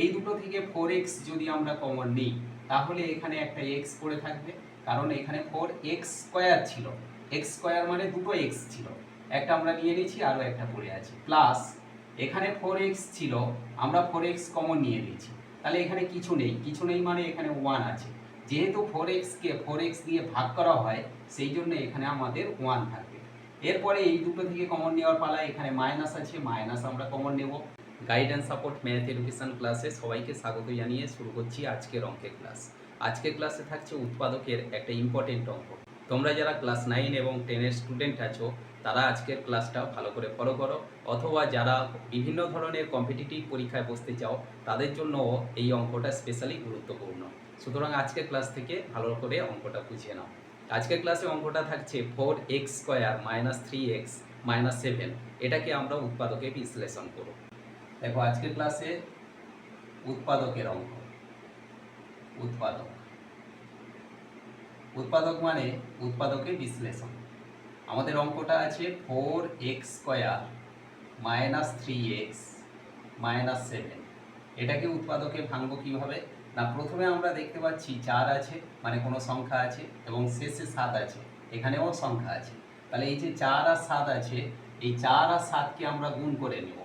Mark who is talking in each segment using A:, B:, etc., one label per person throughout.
A: এই দুটো থেকে 4x যদি আমরা কমন নিই তাহলে এখানে একটা x পড়ে থাকবে, কারণ এখানে 4x স্কয়ার ছিল, x স্কয়ার মানে দুটো x ছিল, একটা আমরা নিয়ে নিয়েছি আরও একটা পড়ে আছে, প্লাস এখানে 4x ছিল, আমরা 4x কমন নিয়ে নিয়েছি, তাহলে এখানে কিছু নেই, কিছু নেই মানে এখানে 1 আছে, যেহেতু 4x কে 4x দিয়ে ভাগ করা হয় সেই জন্য এখানে আমাদের 1 থাকবে। এরপরে এই দুটো থেকে কমন নেওয়ার পালা, এখানে মাইনাস আছে, মাইনাস আমরা কমন নেব। গাইডেন্স সাপোর্ট ম্যাথ এডুকেশন ক্লাসে সবাইকে স্বাগত জানিয়ে শুরু করছি আজকের অঙ্কের ক্লাস। আজকের ক্লাসে থাকছে উৎপাদকের একটা ইম্পর্টেন্ট অঙ্ক। তোমরা যারা ক্লাস 9 এবং 10-এর স্টুডেন্ট আছো তারা আজকের ক্লাসটা ভালো করে ফলো করো, অথবা যারা বিভিন্ন ধরনের কম্পিটিটিভ পরীক্ষায় বসতে চাও তাদের জন্য এই অঙ্কটা স্পেশালি গুরুত্বপূর্ণ। সুতরাং আজকের ক্লাস থেকে ভালো করে অঙ্কটা বুঝিয়ে নাও। আজকের ক্লাসে অঙ্কটা থাকছে 4x square minus 3x minus 7, এটাকে আমরা উৎপাদকে বিশ্লেষণ করব। দেখো আজকের ক্লাসে উৎপাদকের অঙ্ক। উৎপাদক মানে উৎপাদকের বিশ্লেষণ। আমাদের অঙ্কটা আছে 4x square minus 3x minus 7, এটাকে উৎপাদকে ভাঙবো কিভাবে না, প্রথমে আমরা দেখতে পাচ্ছি 4 আছে মানে কোনো সংখ্যা আছে, এবং শেষে 7 আছে, এখানেও সংখ্যা আছে, তাহলে এই যে 4 আর 7 আছে, এই 4 আর 7কে আমরা গুণ করে নেব,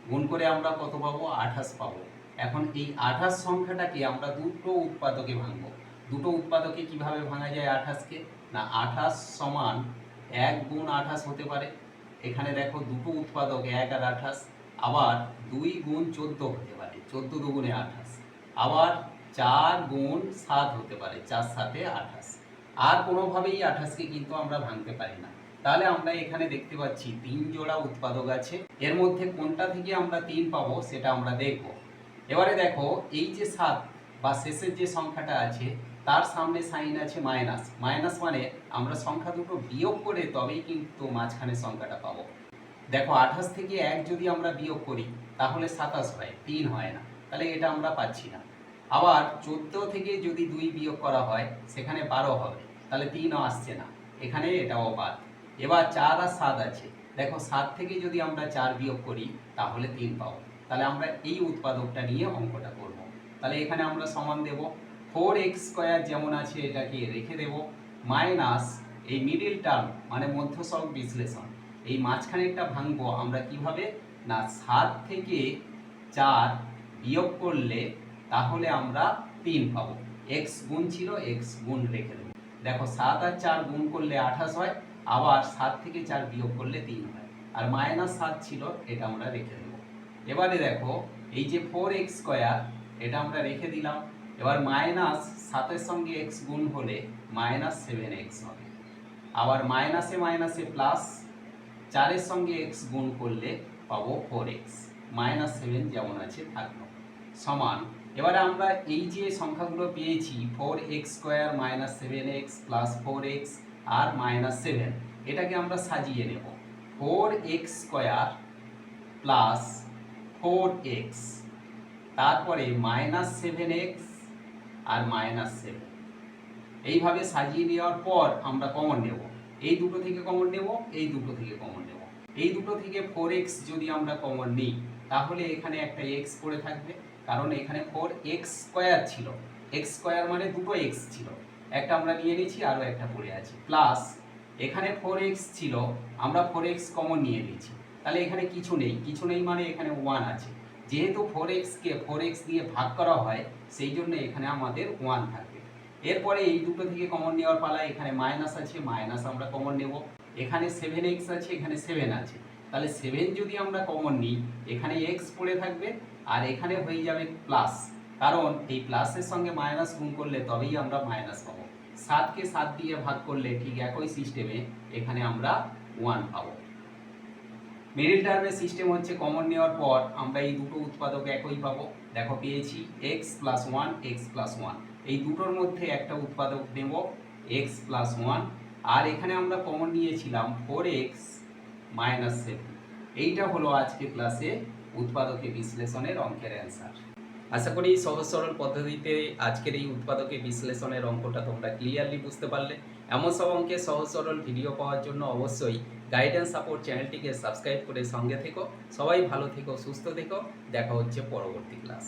A: গুণ করে আমরা কত পাবো, 28 পাবো। এখন এই 28 সংখ্যাটাকে আমরা দুটো উৎপাদকে ভাঙবো। দুটো উৎপাদকে কিভাবে ভাঙা যায় 28কে না, 28 সমান 1 গুণ 28 হতে পারে, এখানে দেখো দুটো উৎপাদক 1 আর 28, আবার 2 গুণ 14 হতে পারে, 14 দুগুণে 28, আবার 4 গুণ 7 হতে পারে, 4 7 28, আর কোনোভাবেই 28কে কিন্তু আমরা ভাঙতে পারি না। তাহলে আমরা এখানে দেখতে পাচ্ছি 3 জোড়া উৎপাদক আছে, এর মধ্যে কোনটা থেকে আমরা 3 পাবো সেটা আমরা দেখব। এবারে দেখো এই যে 7 বা শেষের যে সংখ্যাটা আছে তার সামনে সাইন আছে মাইনাস, মাইনাস মানে আমরা সংখ্যা দুটো বিয়োগ করে তবেই কিন্তু মাঝখানে সংখ্যাটা পাবো। দেখো 28 থেকে 1 যদি আমরা বিয়োগ করি তাহলে 27 হয়, 3 হয় না, তাহলে এটা আমরা পাচ্ছি না। আবার 14 থেকে যদি 2 বিয়োগ করা হয় সেখানে 12 হবে, তাহলে 3ও আসছে না, এখানে এটাও বাদ। এবার 4 আর 7 আছে, দেখো 7 থেকে যদি আমরা 4 বিয়োগ করি তাহলে 3 পাবো, তাহলে আমরা এই উৎপাদকটা নিয়ে অঙ্কটা করব। তাহলে এখানে আমরা সমান দেব 4x স্কয়ার যেমন আছে এটাকে রেখে দেব, মাইনাস এই মিডিল টার্ম মানে মধ্যসহগ বিশ্লেষণ, এই মাঝখানেরটা ভাঙবো আমরা কিভাবে না, 7 থেকে 4 বিয়োগ করলে তাহলে আমরা 3 পাবো, x গুণ ছিল x গুণ রেখে দেবো। দেখো 7 আর 4 গুণ করলে 28 হয়, আবার 7 থেকে 4 বিয়োগ করলে 3 হয়, আর মাইনাস 7 ছিল এটা আমরা রেখে দেবো। এবারে দেখো এই যে 4x স্কয়ার এটা আমরা রেখে দিলাম, এবার মাইনাস 7-এর সঙ্গে x গুণ হলে মাইনাস 7x হবে, আবার মাইনাসে মাইনাসে প্লাস 4-এর সঙ্গে x গুণ করলে পাবো 4x, মাইনাস 7 যেমন আছে থাকলো, সমান। এবারে আমরা এই যে সংখ্যাগুলো পেয়েছি 4x square minus 7x plus 4x আর মাইনাস 7, এটাকে আমরা সাজিয়ে নেব, 4x স্কয়ার প্লাস 4x, তারপরে মাইনাস 7x আর মাইনাস 7, এইভাবে সাজিয়ে নেওয়ার পর আমরা কমন নেব, এই দুটো থেকে কমন নেব, এই দুটো থেকে কমন নেব। এই দুটো থেকে 4x যদি আমরা কমন নিই তাহলে এখানে একটা x পড়ে থাকবে, কারণ এখানে 4x স্কয়ার ছিল, x স্কয়ার মানে দুটো x ছিল, একটা আমরা নিয়ে নিয়েছি আরও একটা পড়ে আছে, প্লাস এখানে 4x ছিল, আমরা 4x কমন নিয়ে নিয়েছি, তাহলে এখানে কিছু নেই, কিছু নেই মানে এখানে 1 আছে, যেহেতু 4x কে 4x দিয়ে ভাগ করা হয় সেই জন্য এখানে আমাদের 1 থাকবে। এরপরে এই দুটো থেকে কমন নেওয়ার পালা, এখানে মাইনাস আছে, মাইনাস আমরা কমন নেব, এখানে 7x আছে, এখানে 7 আছে, তাহলে 7 যদি আমরা কমন নিই এখানে x পড়ে থাকবে, আর এখানে হয়ে যাবে প্লাস, কারণ এই প্লাসের সঙ্গে মাইনাস গুণ করলে তবেই আমরা মাইনাস পাবো, 7কে 7 দিয়ে ভাগ করলে ঠিক একই সিস্টেমে এখানে আমরা 1 পাবো। মিডিল টার্মের সিস্টেম হচ্ছে কমন নেওয়ার পর আমরা এই দুটো উৎপাদক একই পাবো, দেখো পেয়েছি x প্লাস 1 x প্লাস 1, এই দুটোর মধ্যে একটা উৎপাদক নেব x প্লাস 1, আর এখানে আমরা কমন নিয়েছিলাম 4x মাইনাস 7, এইটা হলো আজকে ক্লাসে উৎপাদকে বিশ্লেষণের অঙ্কের অ্যান্সার। আশা করি সহজ সরল পদ্ধতিতে আজকের এই উৎপাদকে বিশ্লেষণের অঙ্কটা তোমরা ক্লিয়ারলি বুঝতে পারলে। এমন সব অঙ্কের সহজ সরল ভিডিও পাওয়ার জন্য অবশ্যই গাইডেন্স সাপোর্ট চ্যানেলটিকে সাবস্ক্রাইব করে সঙ্গে থেকো। সবাই ভালো থেকো, সুস্থ থেকো। দেখা হচ্ছে পরবর্তী ক্লাস।